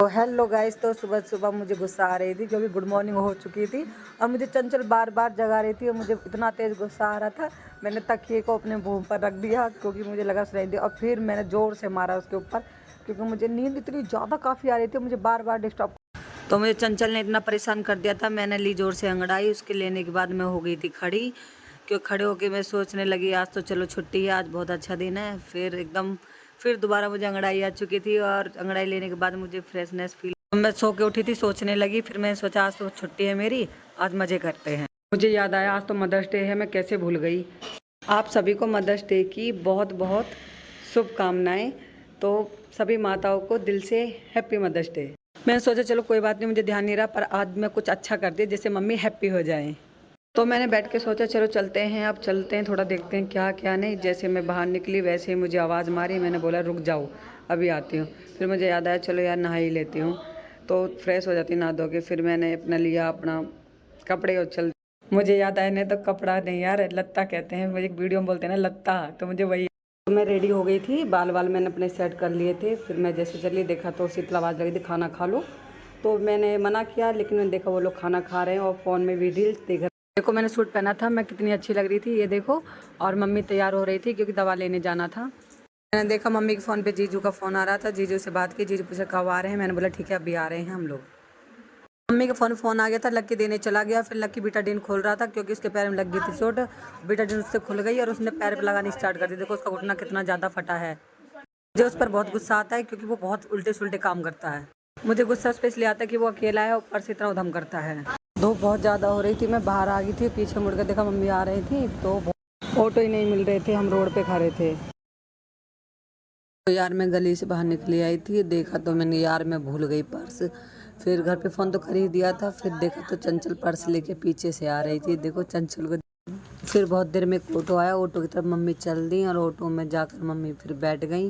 तो hello guys, तो सुबह सुबह मुझे गुस्सा आ रही थी क्योंकि गुड मॉर्निंग हो चुकी थी और मुझे चंचल बार बार जगा रही थी और मुझे इतना तेज़ गुस्सा आ रहा था। मैंने तकिए को अपने मुंह पर रख दिया क्योंकि मुझे लगा सुनाई दिया और फिर मैंने ज़ोर से मारा उसके ऊपर क्योंकि मुझे नींद इतनी ज़्यादा काफ़ी आ रही थी, मुझे बार बार डिस्टर्ब। तो मुझे चंचल ने इतना परेशान कर दिया था, मैंने ली ज़ोर से अंगड़ाई। उसके लेने के बाद मैं हो गई थी खड़ी, क्योंकि खड़े होके मैं सोचने लगी आज तो चलो छुट्टी है, आज बहुत अच्छा दिन है। फिर दोबारा मुझे अंगड़ाई आ चुकी थी और अंगड़ाई लेने के बाद मुझे फ्रेशनेस फील। मैं सो के उठी थी, सोचने लगी, फिर मैंने सोचा आज तो छुट्टी है मेरी, आज मज़े करते हैं। मुझे याद आया आज तो मदर्स डे है, मैं कैसे भूल गई। आप सभी को मदर्स डे की बहुत बहुत शुभकामनाएं। तो सभी माताओं को दिल से हैप्पी मदर्स डे। मैंने सोचा चलो कोई बात नहीं, मुझे ध्यान नहीं रहा, पर आज मैं कुछ अच्छा कर दिया जिससे मम्मी हैप्पी हो जाएं। तो मैंने बैठ के सोचा चलो चलते हैं, अब चलते हैं, थोड़ा देखते हैं क्या क्या नहीं। जैसे मैं बाहर निकली वैसे ही मुझे आवाज़ मारी, मैंने बोला रुक जाओ अभी आती हूँ। फिर मुझे याद आया चलो यार नहा ही लेती हूँ, तो फ्रेश हो जाती नहा धो के। फिर मैंने अपना लिया अपना कपड़े और चल। मुझे याद आया नहीं तो कपड़ा नहीं यार, लत्ता कहते हैं, मुझे एक वीडियो में बोलते हैं ना लत्ता, तो मुझे वही। तो मैं रेडी हो गई थी, बाल मैंने अपने सेट कर लिए थे। फिर मैं जैसे चली देखा तो शीतल आवाज़ लगी थी खाना खा लो, तो मैंने मना किया, लेकिन मैंने देखा वो लोग खाना खा रहे हैं और फ़ोन में भी रील्स देख। देखो मैंने सूट पहना था, मैं कितनी अच्छी लग रही थी ये देखो। और मम्मी तैयार हो रही थी क्योंकि दवा लेने जाना था। मैंने देखा मम्मी के फ़ोन पे जीजू का फ़ोन आ रहा था, जीजू से बात की, जीजू पूछा कब आ रहे हैं, मैंने बोला ठीक है अभी आ रहे हैं हम लोग। मम्मी के फ़ोन आ गया था, लक्की देने चला गया। फिर लक्की बीटाडीन खोल रहा था क्योंकि उसके पैर में लग गई थी चोट। बीटाडीन उससे खुल गई और उसने पैर पर लगानी स्टार्ट कर दी। देखो उसका घुटना कितना ज़्यादा फटा है। मुझे उस पर बहुत गुस्सा आता है क्योंकि वो बहुत उल्टे सुल्टे काम करता है। मुझे गुस्सा उस पर इसलिए आता है कि वो अकेला है, ऊपर से इतना उधम करता है। धूप बहुत ज़्यादा हो रही थी, मैं बाहर आ गई थी, पीछे मुड़ कर देखा मम्मी आ रही थी तो ऑटो ही नहीं मिल रहे थे, हम रोड पे खड़े थे। तो यार मैं गली से बाहर निकली आई थी, देखा तो मैंने यार मैं भूल गई पर्स। फिर घर पे फ़ोन तो कर ही दिया था, फिर देखा तो चंचल पर्स लेके पीछे से आ रही थी। देखो चंचल को। फिर बहुत देर में एक ऑटो आया, ऑटो की तरफ मम्मी चल दी और ऑटो में जाकर मम्मी फिर बैठ गई।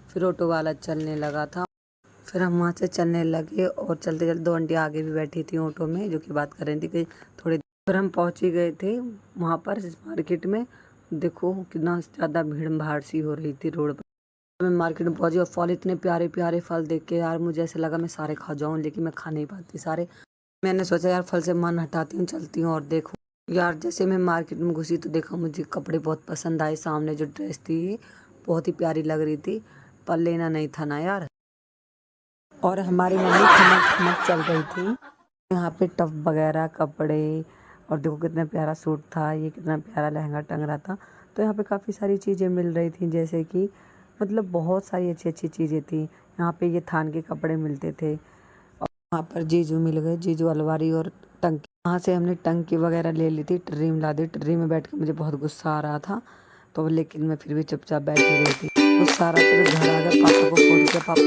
फिर ऑटो वाला चलने लगा था, फिर हम वहाँ से चलने लगे और चलते चलते दो आंटी आगे भी बैठी थी ऑटो में जो कि बात कर रही थी कि थोड़ी। फिर हम पहुँच ही गए थे वहाँ पर मार्केट में। देखो कितना ज़्यादा भीड़ भाड़ सी हो रही थी रोड पर। मैं मार्केट में पहुँची और फल, इतने प्यारे प्यारे फल देख के यार मुझे ऐसा लगा मैं सारे खा जाऊँ, लेकिन मैं खा नहीं पाती सारे। मैंने सोचा यार फल से मन हटाती हूँ, चलती हूँ। और देखो यार जैसे मैं मार्केट में घुसी तो देखा मुझे कपड़े बहुत पसंद आए। सामने जो ड्रेस थी बहुत ही प्यारी लग रही थी, पर लेना नहीं था ना यार। और हमारी मम्मी ठमक ठमक चल रही थी यहाँ पे टब वगैरह कपड़े। और देखो कितना प्यारा सूट था, ये कितना प्यारा लहंगा टंग रहा था। तो यहाँ पे काफ़ी सारी चीज़ें मिल रही थी, जैसे कि मतलब बहुत सारी अच्छी अच्छी चीज़ें थी। यहाँ पे ये थान के कपड़े मिलते थे और वहाँ पर जीजू मिल गए, जीजू अलवारी और टंकी। वहाँ से हमने टंकी वगैरह ले ली थी, ट्री में ला दी। ट्री में बैठ के मुझे बहुत गुस्सा आ रहा था, तो लेकिन मैं फिर भी चुपचाप बैठी रही थी। गुस्सा आ रहा था तो घर आ गया, पापा को फ़ोन किया, पापा